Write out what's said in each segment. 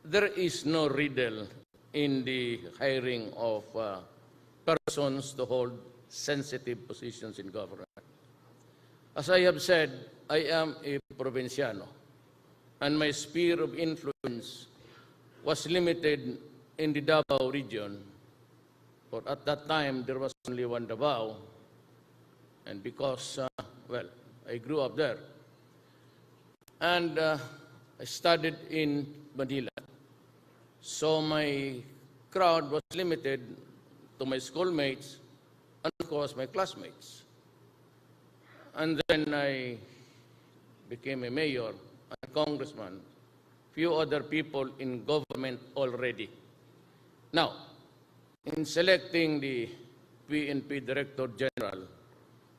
there is no riddle in the hiring of persons to hold sensitive positions in government. As I have said, I am a provinciano, and my sphere of influence was limited in the Davao region. For at that time, there was only one Davao, and because, I grew up there. And I studied in Manila. So my crowd was limited to my schoolmates and, of course, my classmates. And then I became a mayor, a congressman, few other people in government already. Now, in selecting the PNP Director General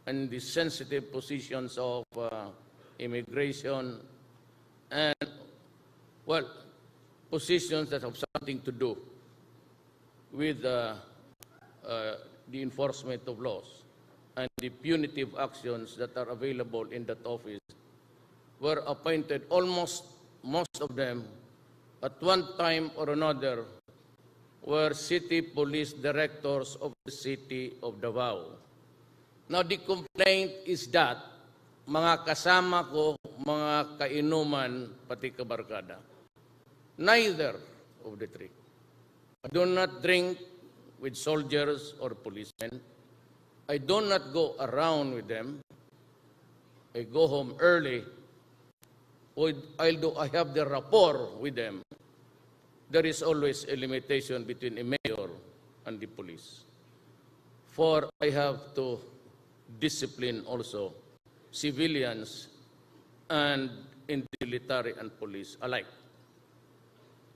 and the sensitive positions of immigration and, positions that have something to do with the enforcement of laws and the punitive actions that are available in that office, were appointed almost most of them at one time or another were city police directors of the city of Davao. Now, the complaint is that mga kasama ko, mga kainuman, pati kabarkada, neither of the three. I do not drink with soldiers or policemen. I do not go around with them. I go home early. Although I have the rapport with them, there is always a limitation between a mayor and the police. For I have to discipline also civilians and in the military and police alike.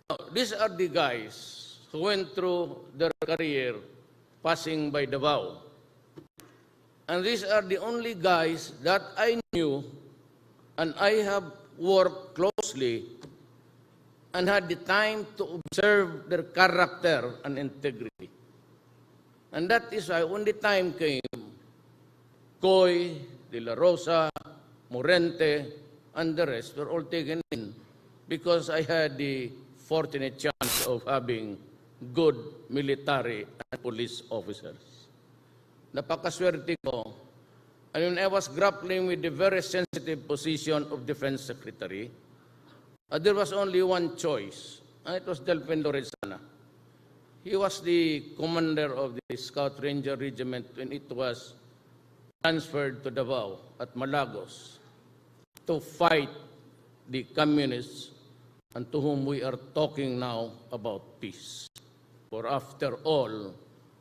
Now, these are the guys who went through their career passing by Davao. And these are the only guys that I knew and I have worked closely and had the time to observe their character and integrity. And that is why when the time came, Coy, De La Rosa, Morente, and the rest were all taken in because I had the fortunate chance of having good military and police officers. Napakaswerte ko. And when I was grappling with the very sensitive position of Defense Secretary, there was only one choice, and it was Delfin Lorenzana. He was the commander of the Scout Ranger Regiment when it was transferred to Davao at Malagos to fight the communists and to whom we are talking now about peace. For after all,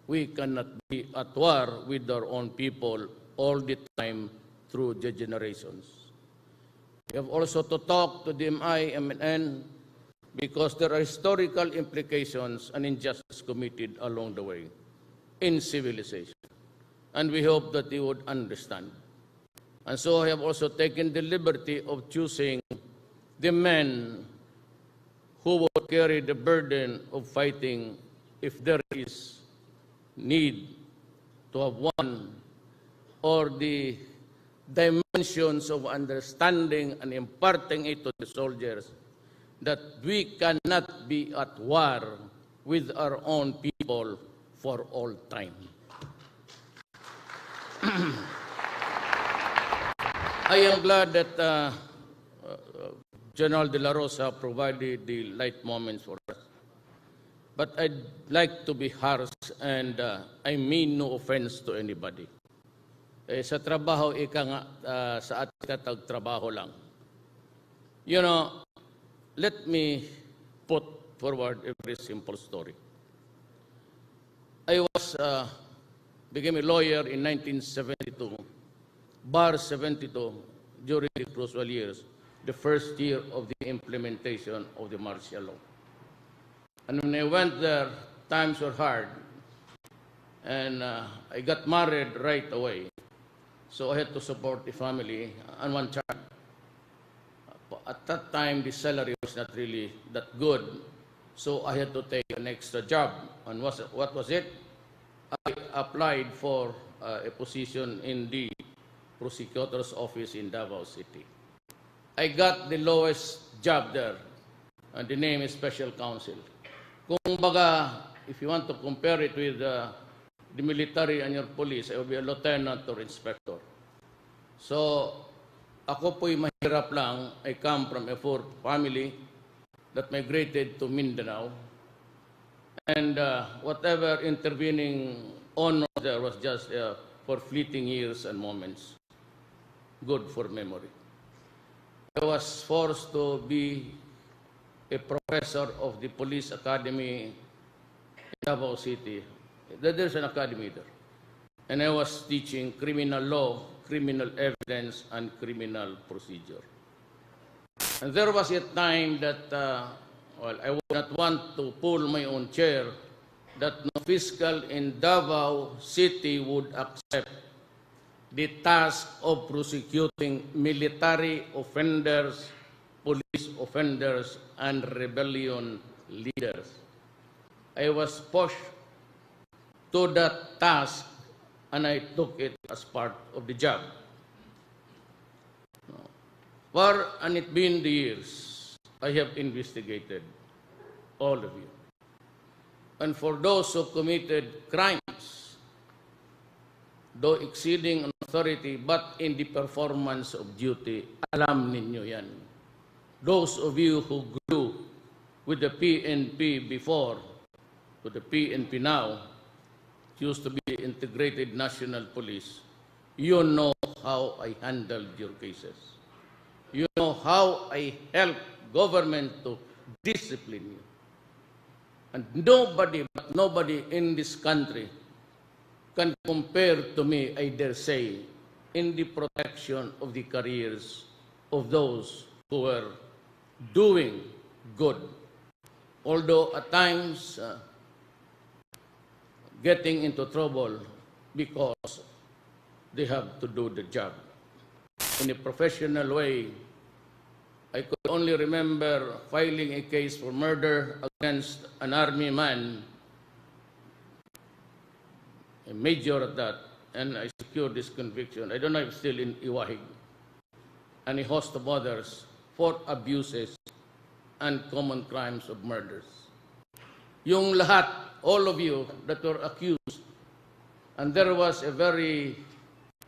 we cannot be at war with our own people all the time through the generations. We have also to talk to the MIMN because there are historical implications and injustice committed along the way in civilization. And we hope that they would understand. And so I have also taken the liberty of choosing the men who will carry the burden of fighting if there is need to have one, or the dimensions of understanding and imparting it to the soldiers that we cannot be at war with our own people for all time. I am glad that General De La Rosa provided the light moments for us. But I'd like to be harsh, and I mean no offense to anybody. Sa trabaho, ika nga, sa ating katagtrabaho lang. You know, let me put forward a very simple story. I became a lawyer in 1972, bar 72, during the crucial years, the first year of the implementation of the martial law. And when I went there, times were hard, and I got married right away. So I had to support the family and one child. At that time, the salary was not really that good, so I had to take an extra job. And what was it? I applied for a position in the prosecutor's office in Davao City. I got the lowest job there, and the name is Special Counsel. Kung baga, if you want to compare it with the military and your police, I will be a lieutenant or inspector. So, ako po'y mahirap lang. I come from a poor family that migrated to Mindanao. And whatever intervening honor there was just for fleeting years and moments. Good for memory. I was forced to be a professor of the police academy in Davao City. There's an academy there. And I was teaching criminal law, criminal evidence, and criminal procedure. And there was a time that, I would not want to pull my own chair, that no fiscal in Davao City would accept the task of prosecuting military offenders, police offenders, and rebellion leaders. I was pushed to that task, and I took it as part of the job. For and it been the years, I have investigated all of you. And for those who committed crimes, though exceeding an authority, but in the performance of duty, alam ninyo yan. Those of you who grew with the PNP before, to the PNP now, used to be Integrated National Police, you know how I handled your cases. You know how I helped government to discipline you. And nobody in this country can compare to me, I dare say, in the protection of the careers of those who were doing good. Although at times getting into trouble because they have to do the job in a professional way. I could only remember filing a case for murder against an army man, a major at that, and I secured this conviction. I don't know if it's still in Iwahig, and a host of others for abuses and common crimes of murders. Yung lahat, all of you that were accused, and there was a very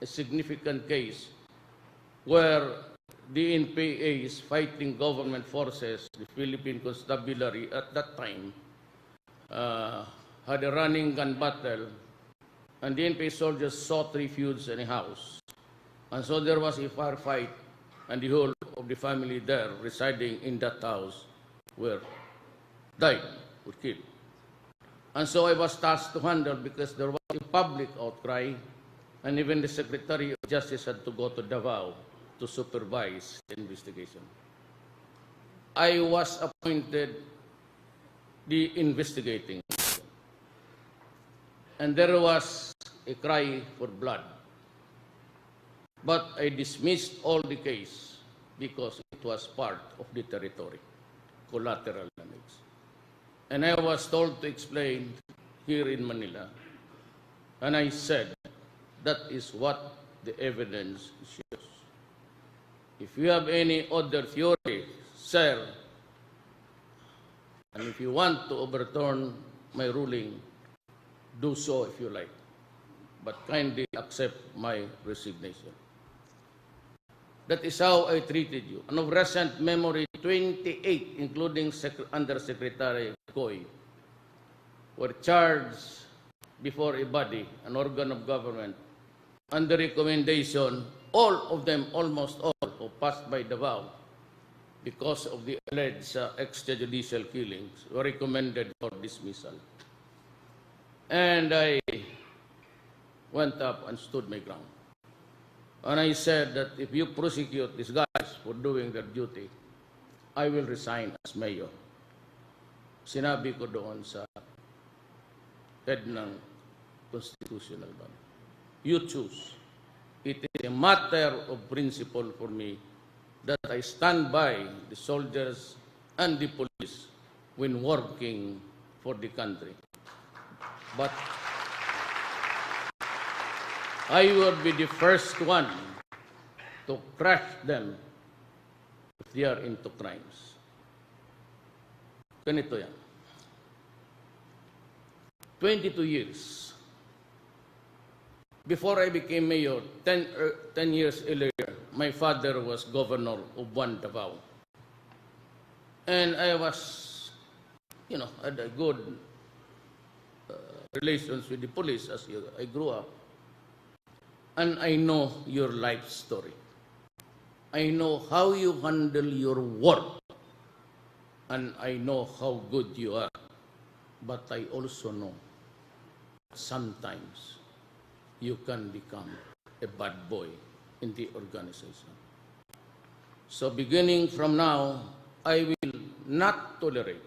significant case where the NPAs fighting government forces, the Philippine Constabulary at that time, had a running gun battle, and the NPA soldiers sought refuge in a house. And so there was a firefight, and the whole of the family there residing in that house were died, were killed. And so I was tasked to handle because there was a public outcry, and even the Secretary of Justice had to go to Davao to supervise the investigation. I was appointed the investigating, and there was a cry for blood. But I dismissed all the case because it was part of the territory, collateral damage. And I was told to explain here in Manila, and I said, that is what the evidence shows. If you have any other theory, sir, and if you want to overturn my ruling, do so if you like, but kindly accept my resignation. That is how I treated you. And of recent memory, 28, including Undersecretary Coy, were charged before a body, an organ of government, under recommendation, all of them, almost all, who passed by Davao because of the alleged extrajudicial killings, were recommended for dismissal. And I went up and stood my ground. And I said that if you prosecute these guys for doing their duty, I will resign as mayor. Sinabi ko doon sa head ng constitutional body. You choose. It is a matter of principle for me that I stand by the soldiers and the police when working for the country. But I would be the first one to crush them if they are into crimes. Ganito yan. 22 years. Before I became mayor, 10 years earlier, my father was governor of one Davao. And I was, had a good relations with the police as I grew up. And I know your life story. I know how you handle your work. And I know how good you are. But I also know sometimes you can become a bad boy in the organization. So beginning from now, I will not tolerate,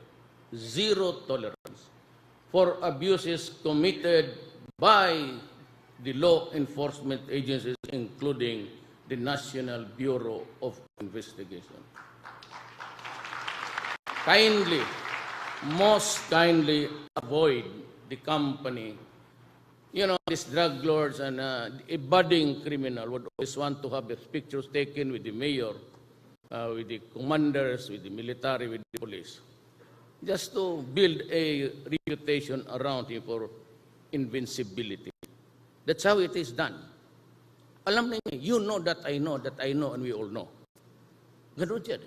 zero tolerance, for abuses committed by the law enforcement agencies, including the National Bureau of Investigation. Kindly, most kindly avoid the company. These drug lords and a budding criminal would always want to have his pictures taken with the mayor, with the commanders, with the military, with the police, just to build a reputation around him for invincibility. That's how it is done. Alam niyo, you know that I know, and we all know. Ganun yan.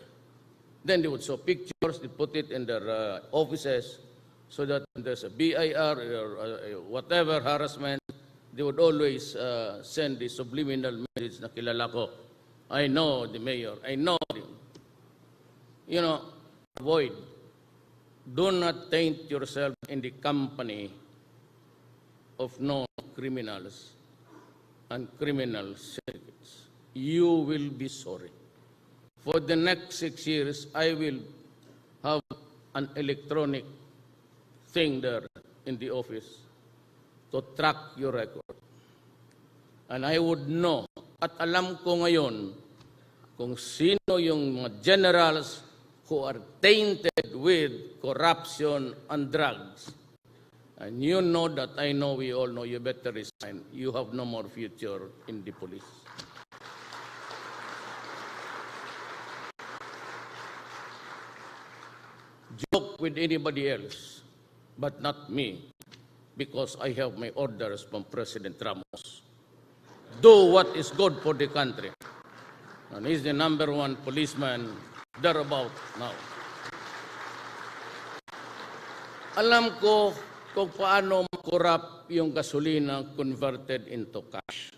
Then they would show pictures, they put it in their offices, so that when there's a BIR or whatever harassment, they would always send the subliminal message na kilala ko. I know the mayor. I know him. Avoid. Do not taint yourself in the company of known criminals and criminal syndicates. You will be sorry. For the next 6 years, I will have an electronic thing there in the office to track your record. And I would know, at alam ko ngayon, kung sino yung mga generals who are tainted with corruption and drugs. And you know that I know, we all know, you better resign. You have no more future in the police. Joke with anybody else, but not me, because I have my orders from President Ramos. Do what is good for the country. And he's the #1 policeman thereabout now. Alam ko kung paano makorap yung gasolina converted into cash.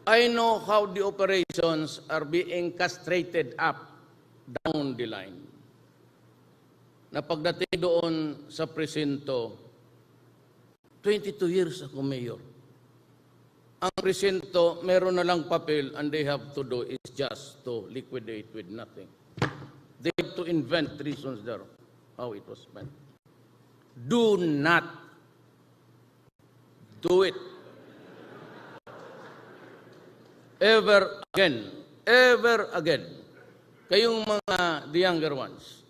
I know how the operations are being castrated up, down the line. Na pagdating doon sa presinto, 22 years ako mayor. Ang presinto, meron na lang papel, and they have to do is just to liquidate with nothing. They have to invent reasons there, how it was spent. Do not do it ever again. Ever again. Kayong mga the younger ones,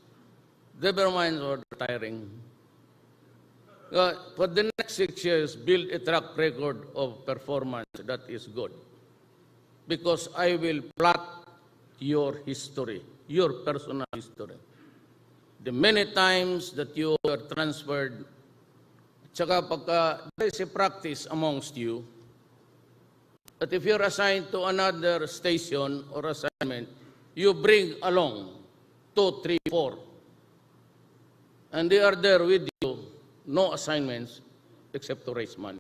never mind or retiring. For the next 6 years, build a track record of performance that is good. Because I will plot your history, your personal history. The many times that you were transferred, tsaka pagka there is a practice amongst you, that if you're assigned to another station or assignment, you bring along 2, 3, 4. And they are there with you, no assignments except to raise money.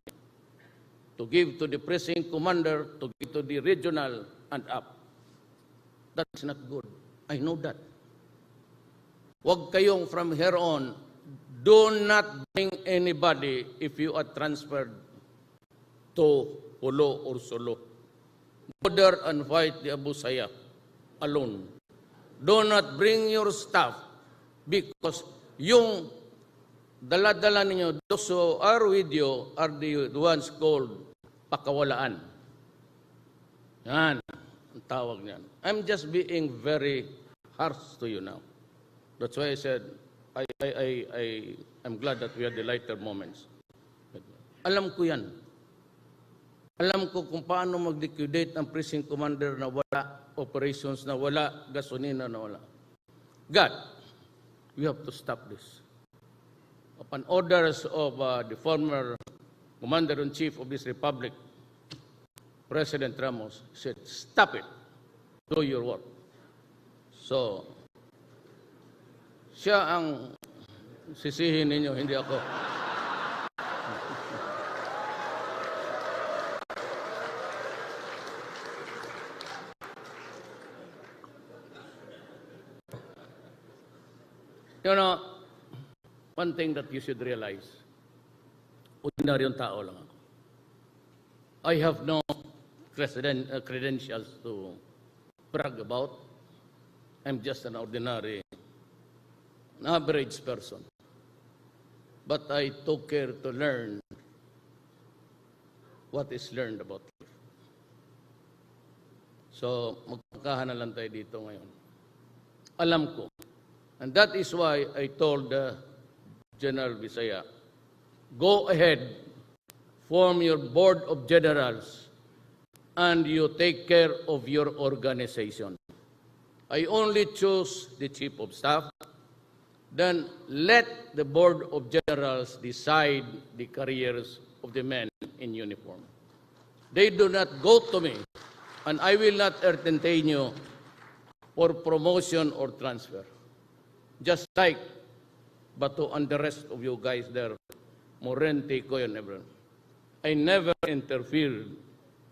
To give to the precinct commander, to give to the regional and up. That's not good. I know that. Huwag kayong from here on, do not bring anybody if you are transferred to Hulo or Solo. Go there and fight the Abu Sayyaf alone. Do not bring your staff because yung dala-dala ninyo, those who are with you are the ones called pakawalaan. Yan, ang tawag niyan. I'm just being very harsh to you now. That's why I said, I'm glad that we had the lighter moments. Alam ko yan. Alam ko kung paano mag-liquidate ang precinct commander na wala operations, na wala gasolina, na wala. God, We have to stop this. Upon orders of the former Commander-in-Chief of this Republic, President Ramos said, stop it. Do your work. So, siya ang sisihin ninyo, hindi ako. You know, one thing that you should realize, ordinaryong tao lang ako. I have no credentials to brag about. I'm just an ordinary, an average person. But I took care to learn what is learned about life. So, magkakahan na lang tayo dito ngayon. Alam ko. And that is why I told General Visaya, go ahead, form your board of generals, and you take care of your organization. I only choose the chief of staff. Then let the board of generals decide the careers of the men in uniform. They do not go to me, and I will not entertain you for promotion or transfer. Just like Bato and the rest of you guys there, Morente, Koy, and everyone. I never interfered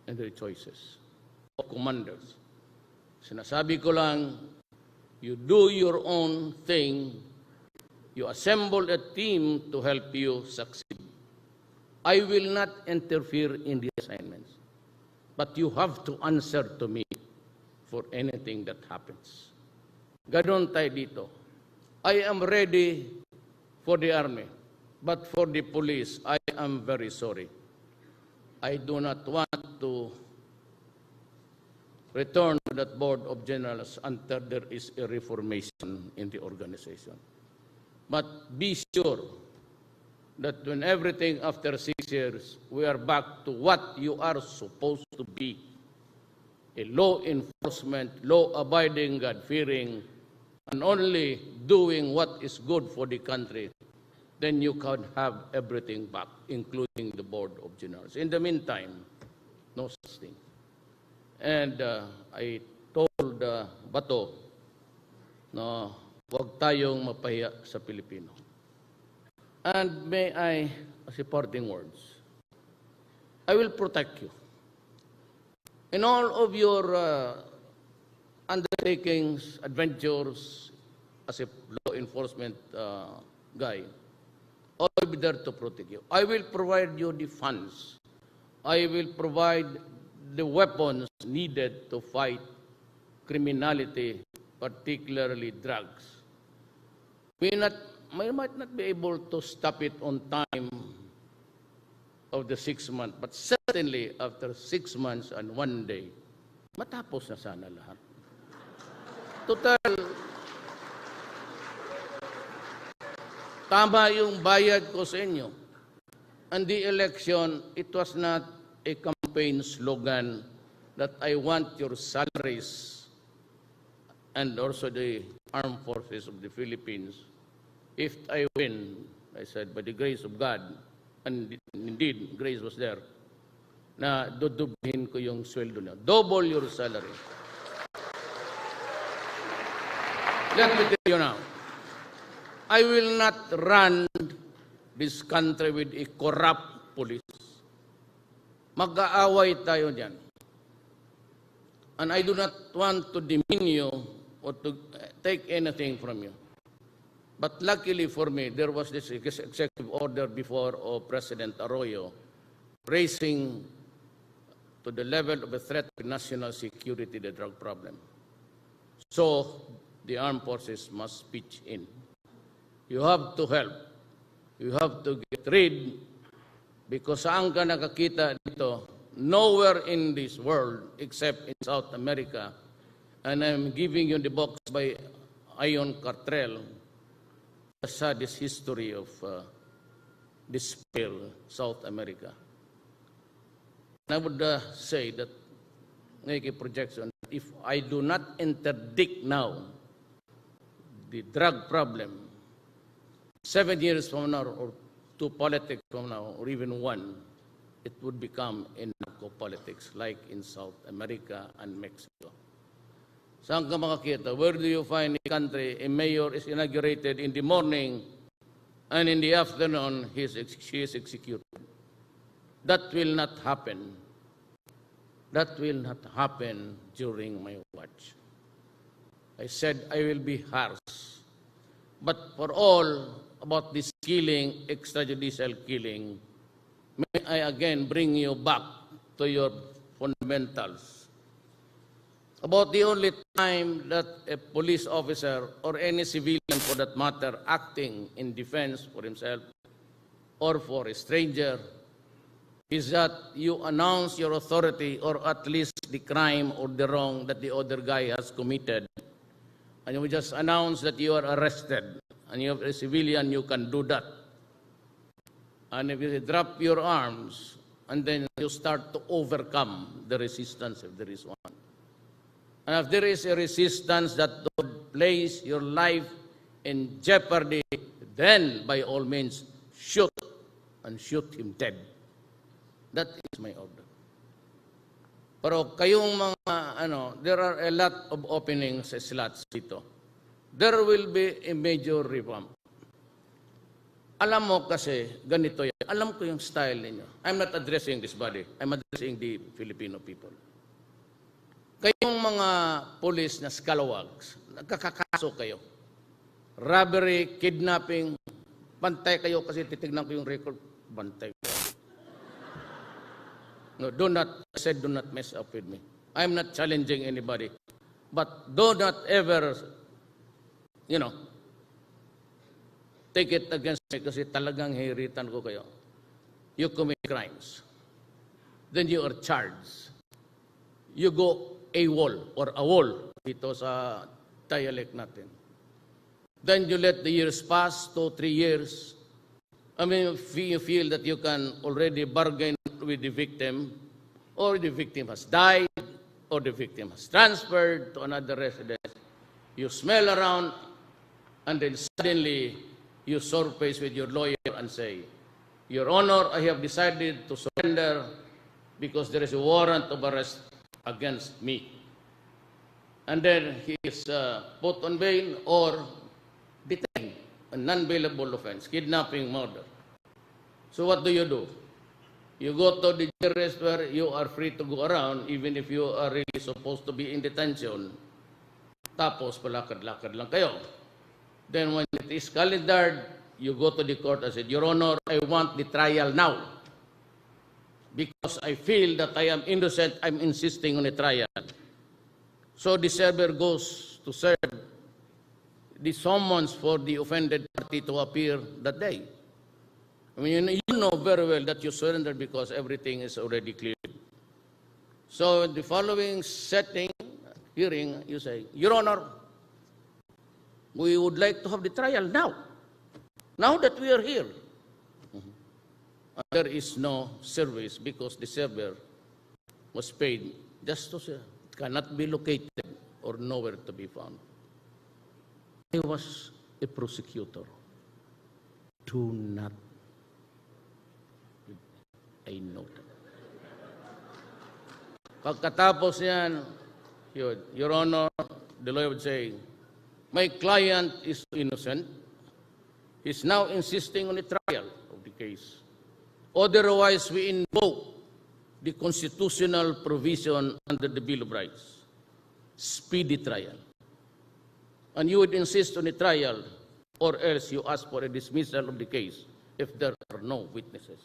in their choices of commanders. Sinasabi ko lang, you do your own thing, you assemble a team to help you succeed. I will not interfere in the assignments, but you have to answer to me for anything that happens. Ganon tayo dito. I am ready for the army, but for the police, I am very sorry. I do not want to return to that board of generals until there is a reformation in the organization. But be sure that when everything after 6 years, we are back to what you are supposed to be, a law enforcement, law-abiding, God-fearing, and only doing what is good for the country, then you can have everything back, including the board of generals. In the meantime, no such thing. And I told Bato na huwag tayong mapahiya sa Pilipino. And may I, as a parting words, I will protect you. In all of your undertakings, adventures, as a law enforcement guy, I will be there to protect you. I will provide you the funds. I will provide the weapons needed to fight criminality, particularly drugs. We might not be able to stop it on time of the 6 months, but certainly after 6 months and 1 day, matapos na sana lahat. Total, tama yung bayad ko sa inyo. And the election, it was not a campaign slogan that I want your salaries and also the armed forces of the Philippines. If I win, I said, by the grace of God, and indeed, grace was there, na dudubhin ko yung sweldo niyo. Double your salary. Let me tell you now, I will not run this country with a corrupt police. Mag-aaway tayo dyan. And I do not want to demean you or to take anything from you. But luckily for me, there was this executive order before of President Arroyo raising to the level of a threat to national security the drug problem. So, the armed forces must pitch in. You have to help. You have to get rid, because saan ka nakakita dito? Nowhere in this world except in South America. And I'm giving you the box by Ion Cartrell, the saddest history of despair, South America. And I would say that, make a projection, if I do not interdict now the drug problem 7 years from now, or to politics from now, or even one, it would become in narco-politics, like in South America and Mexico. Saan ka makakita? Where do you find a country, a mayor is inaugurated in the morning, and in the afternoon, she is executed? That will not happen. That will not happen during my watch. I said I will be harsh. But for all about this killing, extrajudicial killing, may I again bring you back to your fundamentals. About the only time that a police officer or any civilian for that matter acting in defense for himself or for a stranger is that you announce your authority or at least the crime or the wrong that the other guy has committed. And you just announce that you are arrested. And you're a civilian, you can do that. And if you drop your arms, and then you start to overcome the resistance if there is one. And if there is a resistance that would place your life in jeopardy, then by all means, shoot and shoot him dead. That is my order. Pero kayong mga, there are a lot of openings, slots dito. There will be a major revamp. Alam mo kasi, ganito yan. Alam ko yung style ninyo. I'm not addressing this body. I'm addressing the Filipino people. Kayong mga police na scalawags, nagkakakaso kayo. Robbery, kidnapping, bantay kayo kasi titignan ko yung record. Bantay kayo. No, do not mess up with me. I'm not challenging anybody. But do not ever, take it against me kasi talagang hiritan ko kayo. You commit crimes. Then you are charged. You go AWOL or AWOL dito sa dialect natin. Then you let the years pass, 2-3 years. I mean, you feel that you can already bargain with the victim, or the victim has died, or the victim has transferred to another residence. You smell around, and then suddenly you surface with your lawyer and say, Your Honor, I have decided to surrender because there is a warrant of arrest against me. And then he is put on bail or detained, a non-bailable offense, kidnapping, murder. So what do? You go to the jail rest where you are free to go around even if you are really supposed to be in detention. Tapos palakad-lakad lang kayo. Then when it is calendared, you go to the court and say, Your Honor, I want the trial now. Because I feel that I am innocent, I'm insisting on a trial. So the server goes to serve the summons for the offended party to appear that day. I mean, you know very well that you surrender because everything is already clear. So in the following hearing, you say, Your Honor, we would like to have the trial now. Now that we are here. There is no service because the server was paid just to say, it cannot be located or nowhere to be found. I was a prosecutor. Do not. I know that. Pagkatapos yan, Your Honor, the lawyer would say, my client is innocent. He's now insisting on a trial of the case. Otherwise, we invoke the constitutional provision under the Bill of Rights, speedy trial. And you would insist on a trial, or else you ask for a dismissal of the case if there are no witnesses.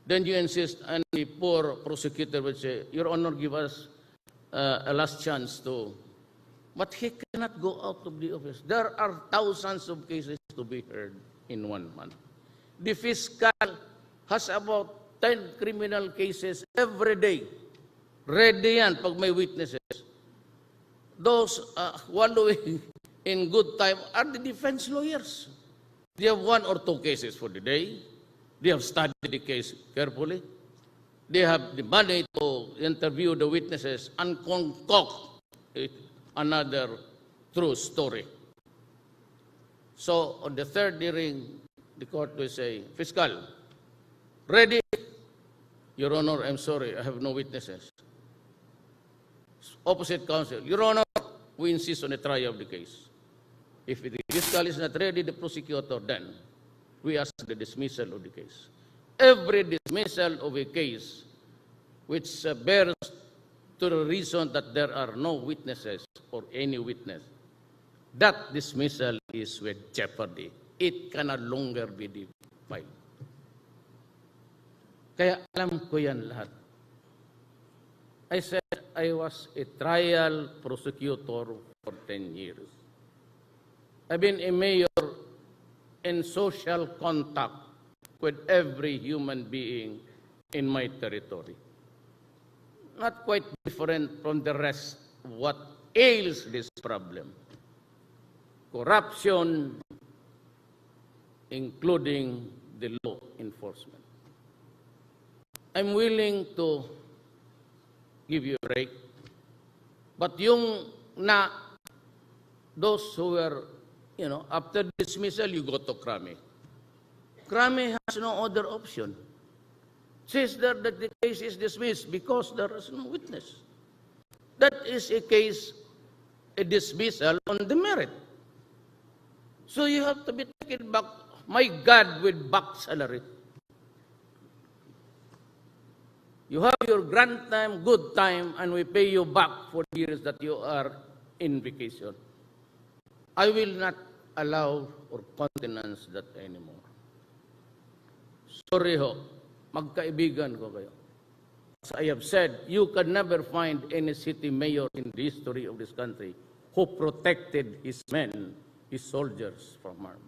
Then you insist, and the poor prosecutor would say, Your Honor, give us a last chance to... But he cannot go out of the office. There are thousands of cases to be heard in 1 month. The fiscal has about 10 criminal cases every day. Ready yan pag may witnesses. Those wallowing in good time are the defense lawyers. They have 1 or 2 cases for the day. They have studied the case carefully. They have the money to interview the witnesses and concoct another true story. So on the third hearing, the court will say, Fiscal, ready? Your Honor, I'm sorry, I have no witnesses. Opposite counsel, Your Honor, we insist on a trial of the case. If the fiscal is not ready, the prosecutor, then we ask the dismissal of the case. Every dismissal of a case which bears to the reason that there are no witnesses or any witness, that dismissal is with jeopardy. It can no longer be filed. Kaya alam ko yan lahat. I said I was a trial prosecutor for 10 years. I've been a mayor in social contact with every human being in my territory. Not quite different from the rest of what ails this problem. Corruption, including the law enforcement. I'm willing to give you a break, but those who were, after dismissal, you go to Krame. Krame has no other option. Says that the case is dismissed because there is no witness. That is a dismissal on the merit. So you have to be taken back, my God, with back salary. You have your grant time, good time, and we pay you back for the years that you are in vacation. I will not allow or countenance that anymore. Sorry ho, magkaibigan ko kayo. As I have said, you can never find any city mayor in the history of this country who protected his men, his soldiers from harm.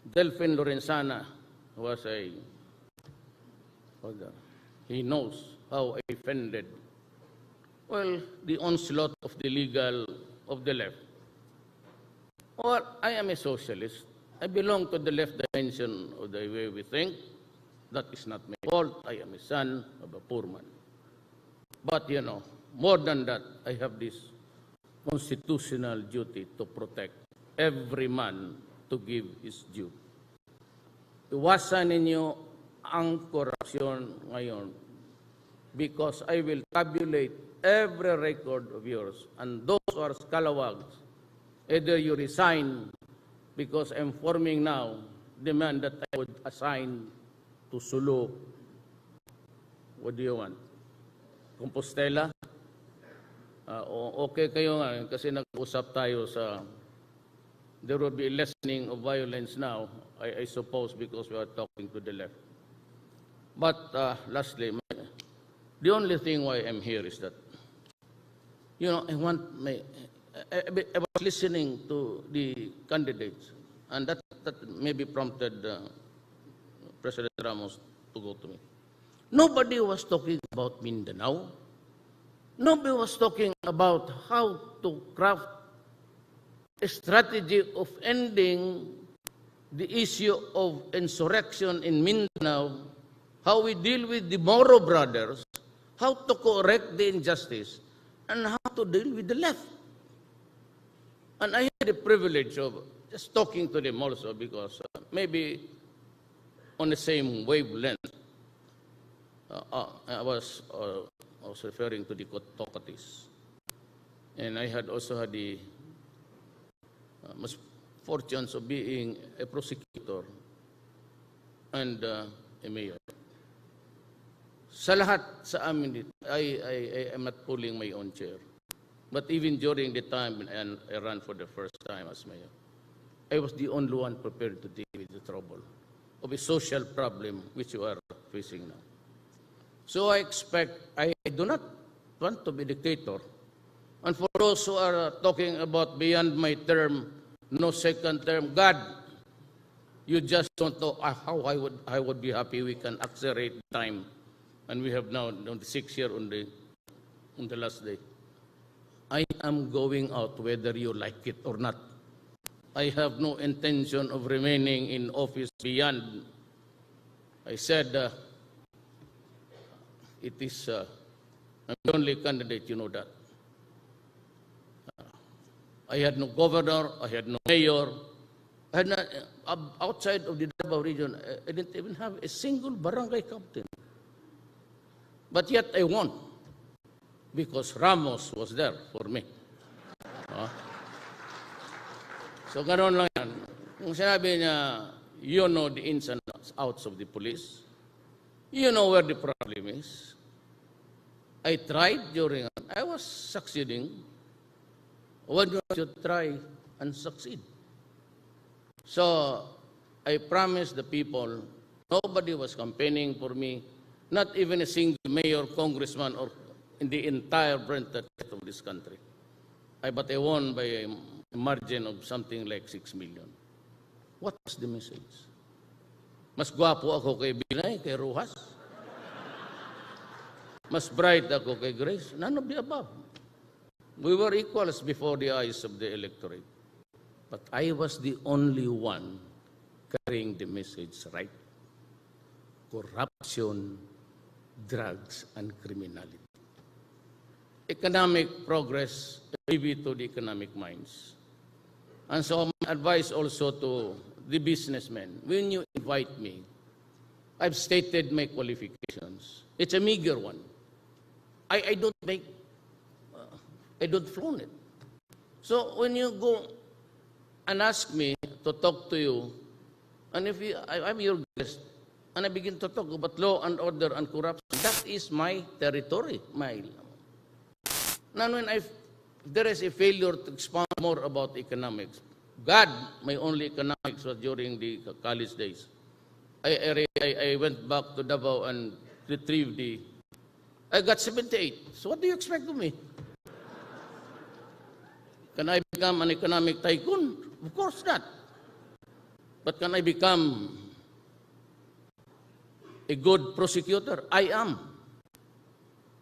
Delfin Lorenzana was he knows how I defended, the onslaught of the legal of the left. Or I am a socialist. I belong to the left dimension of the way we think. That is not my fault. I am a son of a poor man. But, more than that, I have this constitutional duty to protect every man to give his due. Iwasan ninyo ang korupsyon ngayon because I will tabulate every record of yours, and those who are scalawags, either you resign because I'm forming now the man that I would assign to Sulu. What do you want? Compostela? Okay kayo nga kasi nag-usap tayo there will be a lessening of violence now, I suppose, because we are talking to the left. But lastly, the only thing why I'm here is that, I was listening to the candidates, and that maybe prompted President Ramos to go to me. Nobody was talking about Mindanao. Nobody was talking about how to craft a strategy of ending the issue of insurrection in Mindanao, how we deal with the Moro brothers, how to correct the injustice, and how to deal with the left. And I had the privilege of just talking to them also because maybe on the same wavelength. I was referring to the Tokatis. And I had also had the misfortunes of being a prosecutor and a mayor. Sa lahat sa amin dito, I am not pulling my own chair. But even during the time I ran for the first time as mayor, I was the only one prepared to deal with the trouble of a social problem which you are facing now. So I do not want to be dictator. And for those who are talking about beyond my term, no second term, God, you just don't know how I would be happy we can accelerate time. And we have now on the 6th year on the last day. I am going out whether you like it or not. I have no intention of remaining in office beyond. I said, it is, I'm the only candidate, you know that. I had no governor, I had no mayor, And outside of the Davao region, I didn't even have a single barangay captain. But yet I won because Ramos was there for me. So ganoon lang yan. Kung sinabi niya, you know the ins and outs of the police, you know where the problem is. I tried during, I was succeeding. Why don't you try and succeed? So, I promised the people, nobody was campaigning for me, not even a single mayor, congressman, or in the entire branch of this country. But I won by a margin of something like 6 million. What was the message? Mas gwapo ako kay Binay, kay Rojas. Mas bright ako kay Grace. None of the above. We were equals before the eyes of the electorate. But I was the only one carrying the message right. Corruption, drugs, and criminality. Economic progress, maybe to the economic minds. And so my advice also to the businessmen, when you invite me, I've stated my qualifications. It's a meager one. I don't make, I don't flaunt it. So when you go and ask me to talk to you, and if I'm your guest, and I begin to talk about law and order and corruption, that is my territory. Now when there is a failure to expound more about economics, God, my only economics was during the college days. I went back to Davao and retrieved I got 78. So what do you expect of me? Can I become an economic tycoon? Of course not. But can I become a good prosecutor? I am.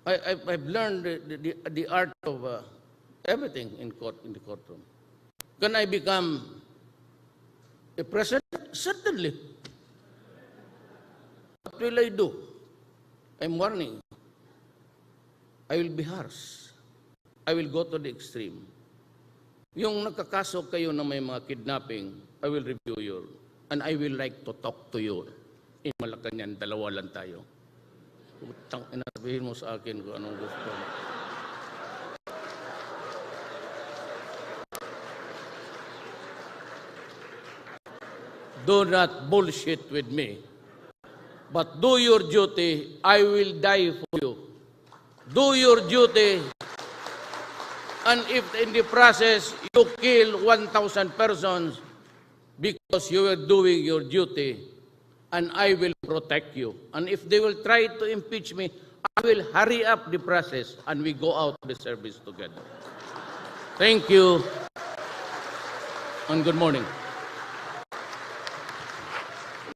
I've learned the art of everything in the courtroom. Can I become a president? Certainly. What will I do? I'm warning. I will be harsh. I will go to the extreme. Yung nagkakaso kayo na may mga kidnapping, I will review you. And I will like to talk to you. In Malacanang, dalawa lang tayo. Utang, inasabihin mo sa akin kung anong gusto mo. Do not bullshit with me. But do your duty, I will die for you. Do your duty, and if in the process you kill 1,000 persons because you were doing your duty, and I will protect you. And if they will try to impeach me, I will hurry up the process and we go out of the service together. Thank you, and good morning.